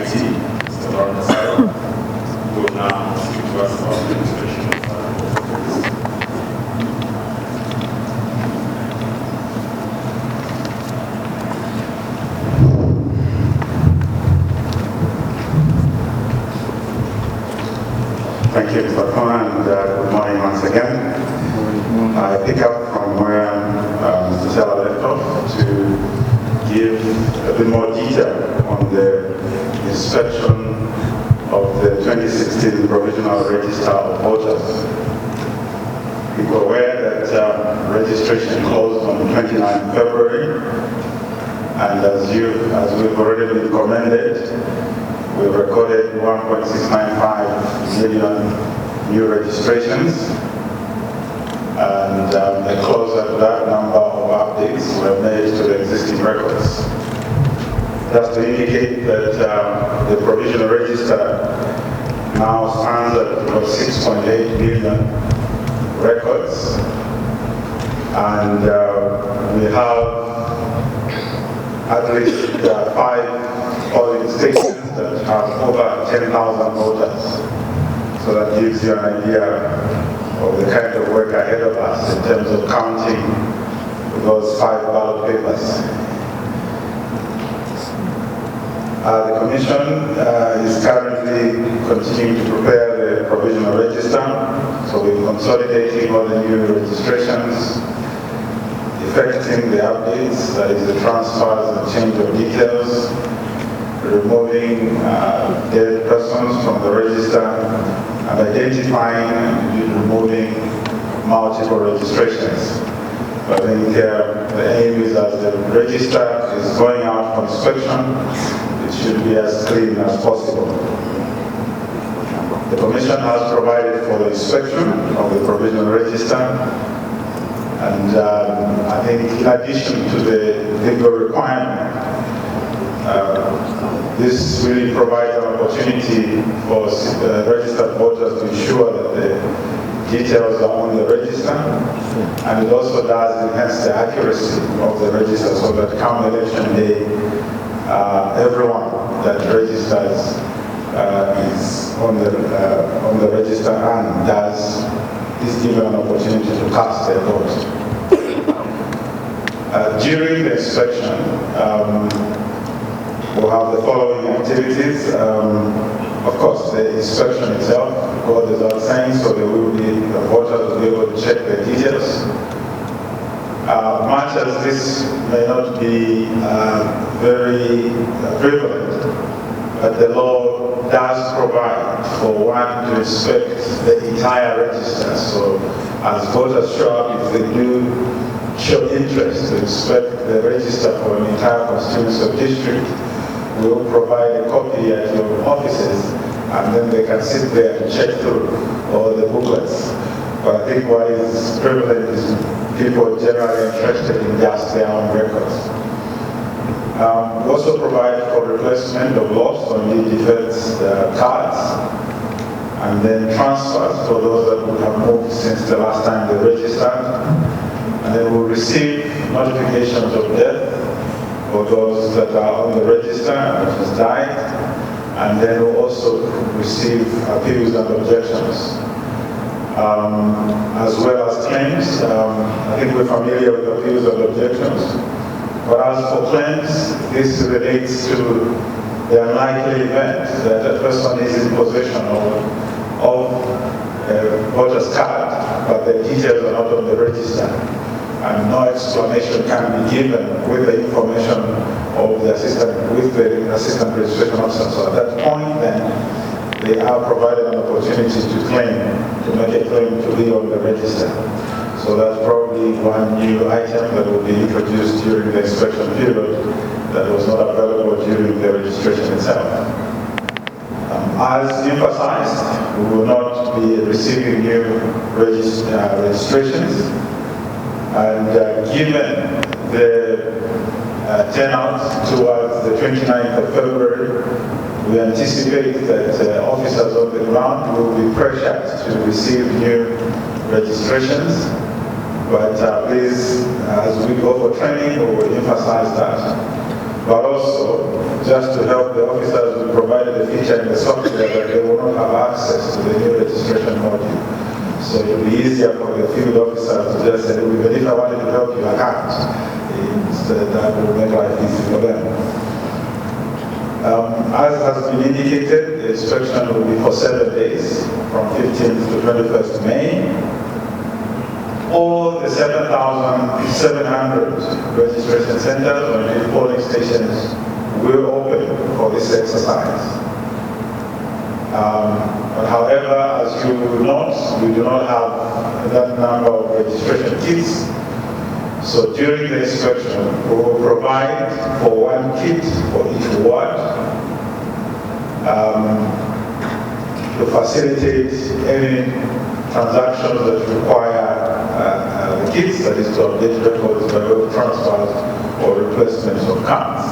IT, Mr. Kasaro, who will now speak to us about the registration of Thank you, Mr. Kona, and good morning once again. I pick up from where Mr. Seller left off to give a bit more detail on the inspection of the 2016 Provisional Register of Voters. We were aware that registration closed on 29 February, and as we've already been commended, we've recorded 1.695 million new registrations, and a closer to that number of updates were made to the existing records. Just to indicate that the provisional register now stands at about 6.8 million records, and we have at least 5 polling stations that have over 10,000 voters. So that gives you an idea of the kind of work ahead of us in terms of counting those 5 ballot papers. The Commission is currently continuing to prepare the provisional register, so we're consolidating all the new registrations, effecting the updates, that is the transfers and change of details, removing dead persons from the register, and identifying and removing multiple registrations. I think the aim is as the register is going out for inspection, it should be as clean as possible. The Commission has provided for the inspection of the provisional register, and I think in addition to the legal requirement, this really provides an opportunity for registered voters to ensure that the details are on the register, and it also does enhance the accuracy of the register so that come election day, everyone that registers is on the register and is given an opportunity to cast their vote. During the inspection, we'll have the following activities. Of course, the inspection itself goes without saying, so there will be the voters will be able to check the details. Much as this may not be very prevalent, but the law does provide for one to inspect the entire register. So as voters show up, if they do show interest to inspect the register for an entire constituency or district, we will provide a copy at your offices, and then they can sit there and check through all the booklets. But I think what is prevalent is people generally interested in just their own records. We also provide for replacement of lost or indeed defects cards, and then transfers for those that would have moved since the last time they registered. And then we'll receive notifications of death for those that are on the register and that has died, and then we'll also receive appeals and objections, as well as claims. I think we're familiar with appeals and objections, but as for claims, this relates to the unlikely event that a person is in possession of a voter's card, but the details are not on the register, and no explanation can be given with the information of the assistant, with the assistant registration officer. So at that point, then they are provided an opportunity to claim, to make a claim to be on the register. So that's probably one new item that will be introduced during the inspection period that was not available during the registration itself. As emphasized, we will not be receiving new registrations. And given the turnout towards the 29th of February, we anticipate that officers on the ground will be pressured to receive new registrations. But please, as we go for training, we will emphasize that. But also, just to help the officers, we provided a feature in the software that they will not have access to the new registration module. So it will be easier for the field officers to just say, even if I wanted to help you, I can't. Instead, that will make life easy for them. As has been indicated, the inspection will be for 7 days, from 15th to 21st May. All the 7,700 registration centers or polling stations will open for this exercise. But however, as you will note, we do not have that number of registration kits. So during the inspection, we will provide for 1 kit for each ward to facilitate any transactions that require the kits, that is to update records by way of transfers or replacements of cards.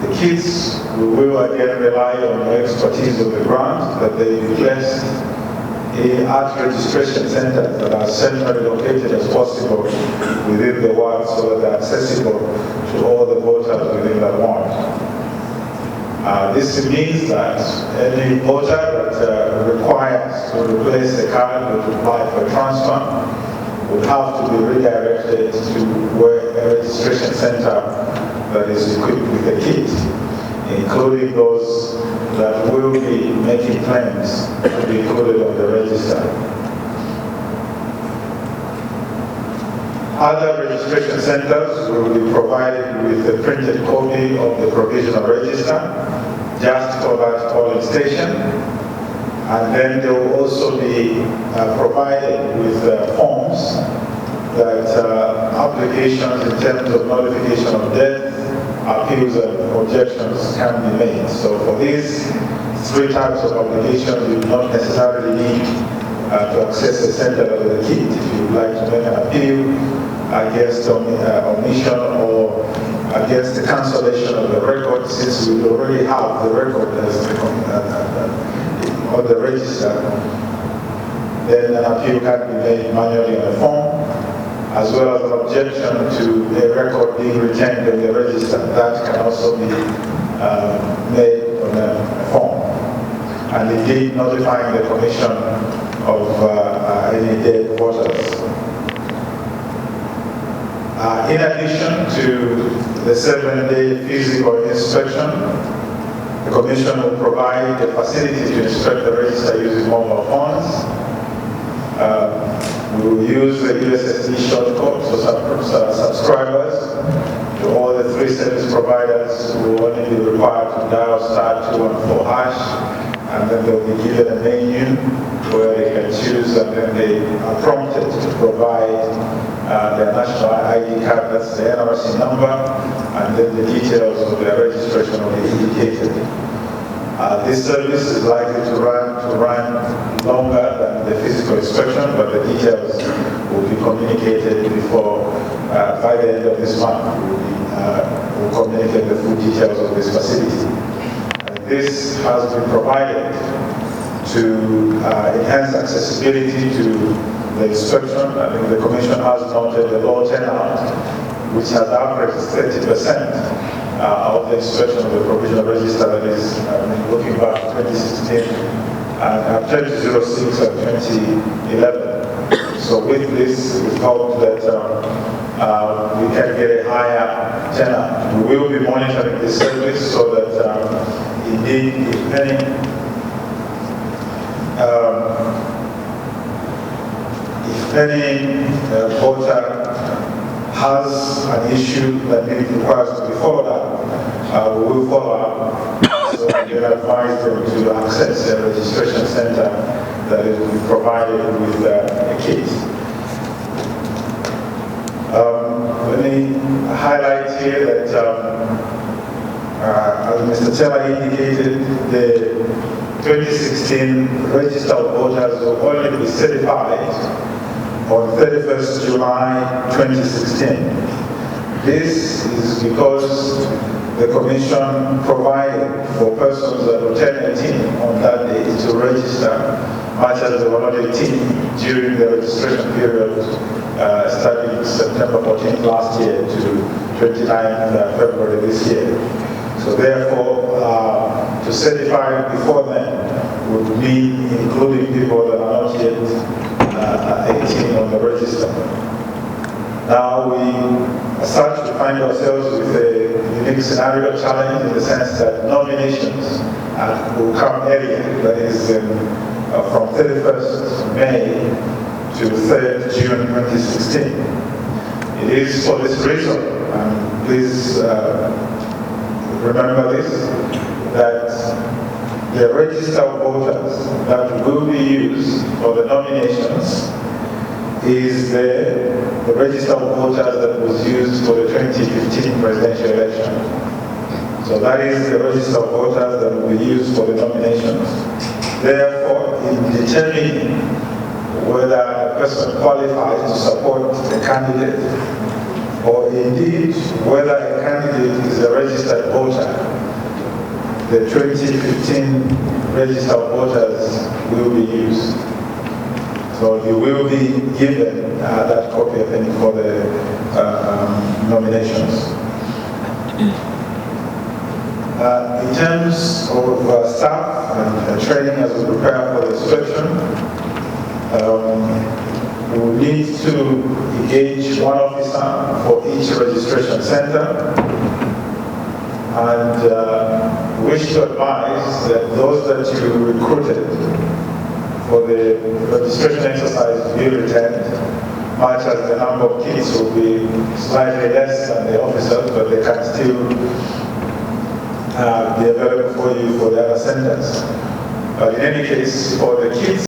The kits, we will again rely on the expertise of the grant that they be placed at registration centers that are centrally located as possible within the ward so that they're accessible to all the voters within that ward. This means that any voter that requires to replace a card or to apply for a transfer would have to be redirected to a registration center that is equipped with a kit, including those that will be making claims to be included on the register. Other registration centers will be provided with a printed copy of the provisional register just for that polling station, and then they will also be provided with forms that applications in terms of notification of death, appeals and objections can be made. So for these 3 types of applications, you do not necessarily need to access the center of the kit. If you would like to make an appeal against omission or against the cancellation of the record, since we already have the record as on the register, then an appeal can be made manually on the form, as well as an objection to a record being retained in the register. That can also be made on a form. And indeed notifying the Commission of any dead voters. In addition to the 7-day physical inspection, the Commission will provide the facility to inspect the register using mobile phones. We will use the USSD shortcode for subscribers to all the 3 service providers who will only be required to dial *214#, and then they'll be given a menu where they can choose, and then they are prompted to provide their national ID card, that's the NRC number, and then the details of their registration will be indicated. This service is likely to run longer than the physical inspection, but the details will be communicated before, by the end of this month, we'll communicate the full details of this facility. This has been provided to enhance accessibility to the inspection. I think the Commission has noted the low turnout, which has averaged 30% of the inspection of the provisional register, that is, looking back to 2016, and 2006 and 2011. So with this, we hope that we can get a higher turnout. We will be monitoring this service so that indeed, if any voter has an issue that requires to be followed up, we will follow up. So we can advise them to access a registration center that is provided with a kit. Let me highlight here that, as Mr. Taylor indicated, the 2016 register of voters will only be certified on 31st July 2016. This is because the Commission provided for persons that were turn 18 on that day to register, much as they were not 18 during the registration period starting September 14th last year to 29th February this year. So therefore, to certify before then would mean including people that are not yet 18 on the register. Now we start to find ourselves with a unique scenario challenge in the sense that nominations will come earlier, that is from 31st May to 3rd June 2016. It is for this reason, and please remember this, that the register of voters that will be used for the nominations is the register of voters that was used for the 2015 presidential election. So that is the register of voters that will be used for the nominations. Therefore, in determining whether a person qualifies to support a candidate, or indeed whether a candidate is a registered voter, the 2015 register of voters will be used. So you will be given that copy, I think, for the nominations. In terms of staff and training as we prepare for the inspection, we will need to engage one officer for each registration center, and wish to advise that those that you recruited for the registration exercise to be retained, much as the number of kids will be slightly less than the officers, but they can still be available for you for the other centers. But in any case, for the kids,